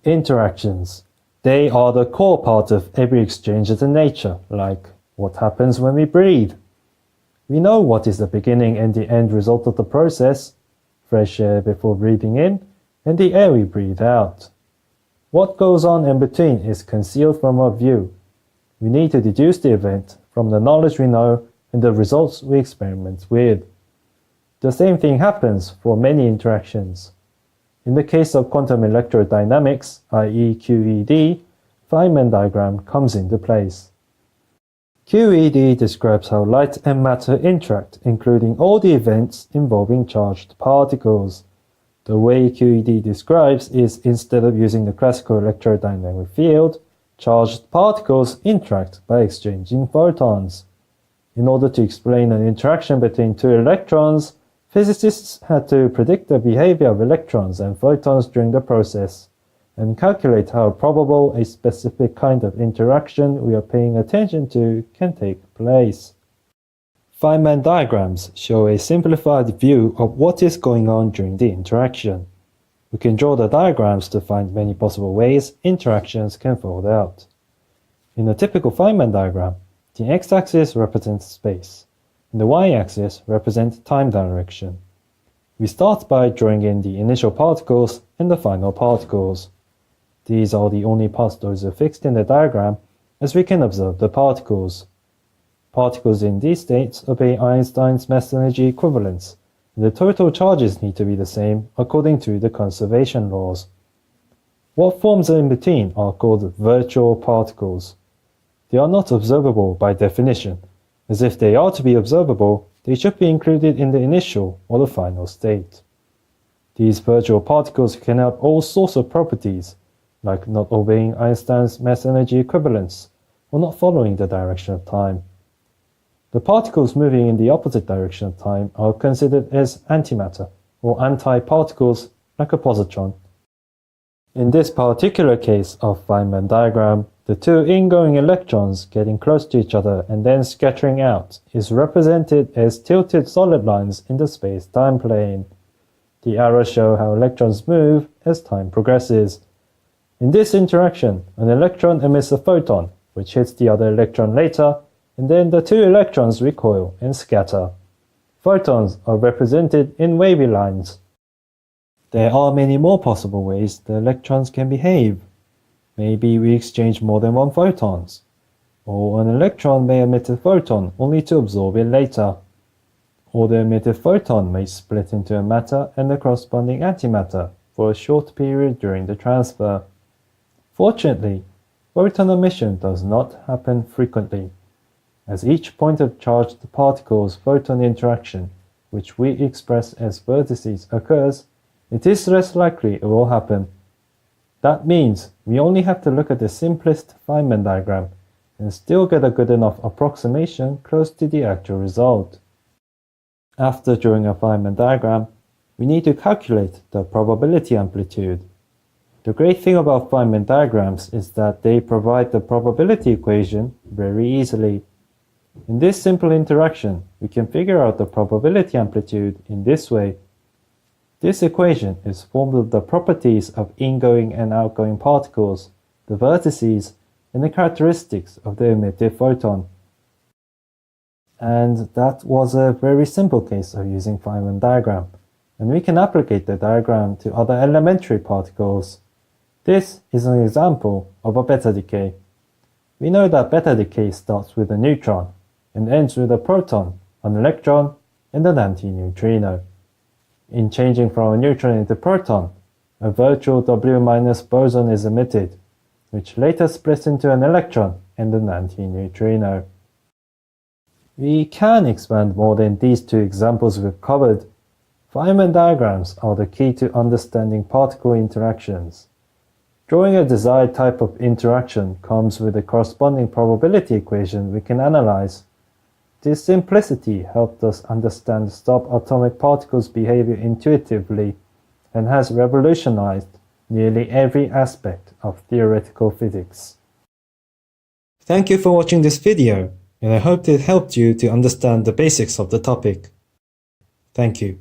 Interactions. They are the core part of every exchange in nature, like what happens when we breathe. We know what is the beginning and the end result of the process, fresh air before breathing in, and the air we breathe out. What goes on in between is concealed from our view. We need to deduce the event from the knowledge we know and the results we experiment with. The same thing happens for many interactions. In the case of quantum electrodynamics, i.e. QED, Feynman diagram comes into place. QED describes how light and matter interact, including all the events involving charged particles. The way QED describes is, instead of using the classical electrodynamic field, charged particles interact by exchanging photons. In order to explain an interaction between two electrons, physicists had to predict the behavior of electrons and photons during the process, and calculate how probable a specific kind of interaction we are paying attention to can take place. Feynman diagrams show a simplified view of what is going on during the interaction. We can draw the diagrams to find many possible ways interactions can fold out. In a typical Feynman diagram, the x-axis represents space, and the y-axis represents time direction. We start by drawing in the initial particles and the final particles. These are the only particles fixed in the diagram, as we can observe the particles. Particles in these states obey Einstein's mass energy equivalence, and the total charges need to be the same according to the conservation laws. What forms in between are called virtual particles. They are not observable by definition, as if they are to be observable, they should be included in the initial or the final state. These virtual particles can have all sorts of properties, like not obeying Einstein's mass energy equivalence, or not following the direction of time. The particles moving in the opposite direction of time are considered as antimatter, or anti-particles, like a positron. In this particular case of Feynman diagram, the two ingoing electrons getting close to each other and then scattering out is represented as tilted solid lines in the space-time plane. The arrows show how electrons move as time progresses. In this interaction, an electron emits a photon, which hits the other electron later, and then the two electrons recoil and scatter. Photons are represented in wavy lines. There are many more possible ways the electrons can behave. Maybe we exchange more than one photons, or an electron may emit a photon only to absorb it later, or the emitted photon may split into a matter and the corresponding antimatter for a short period during the transfer. Fortunately, photon emission does not happen frequently. As each point of charged particles photon interaction, which we express as vertices, occurs, it is less likely it will happen. That means we only have to look at the simplest Feynman diagram and still get a good enough approximation close to the actual result. After drawing a Feynman diagram, we need to calculate the probability amplitude. The great thing about Feynman diagrams is that they provide the probability equation very easily. In this simple interaction, we can figure out the probability amplitude in this way. This equation is formed of the properties of ingoing and outgoing particles, the vertices, and the characteristics of the emitted photon. And that was a very simple case of using Feynman diagram, and we can applicate the diagram to other elementary particles. This is an example of a beta decay. We know that beta decay starts with a neutron and ends with a proton, an electron, and an antineutrino. In changing from a neutron into proton, a virtual W- boson is emitted, which later splits into an electron and an antineutrino. We can expand more than these two examples we've covered. Feynman diagrams are the key to understanding particle interactions. Drawing a desired type of interaction comes with a corresponding probability equation we can analyze. This simplicity helped us understand subatomic particles' behavior intuitively and has revolutionized nearly every aspect of theoretical physics. Thank you for watching this video, and I hope it helped you to understand the basics of the topic. Thank you.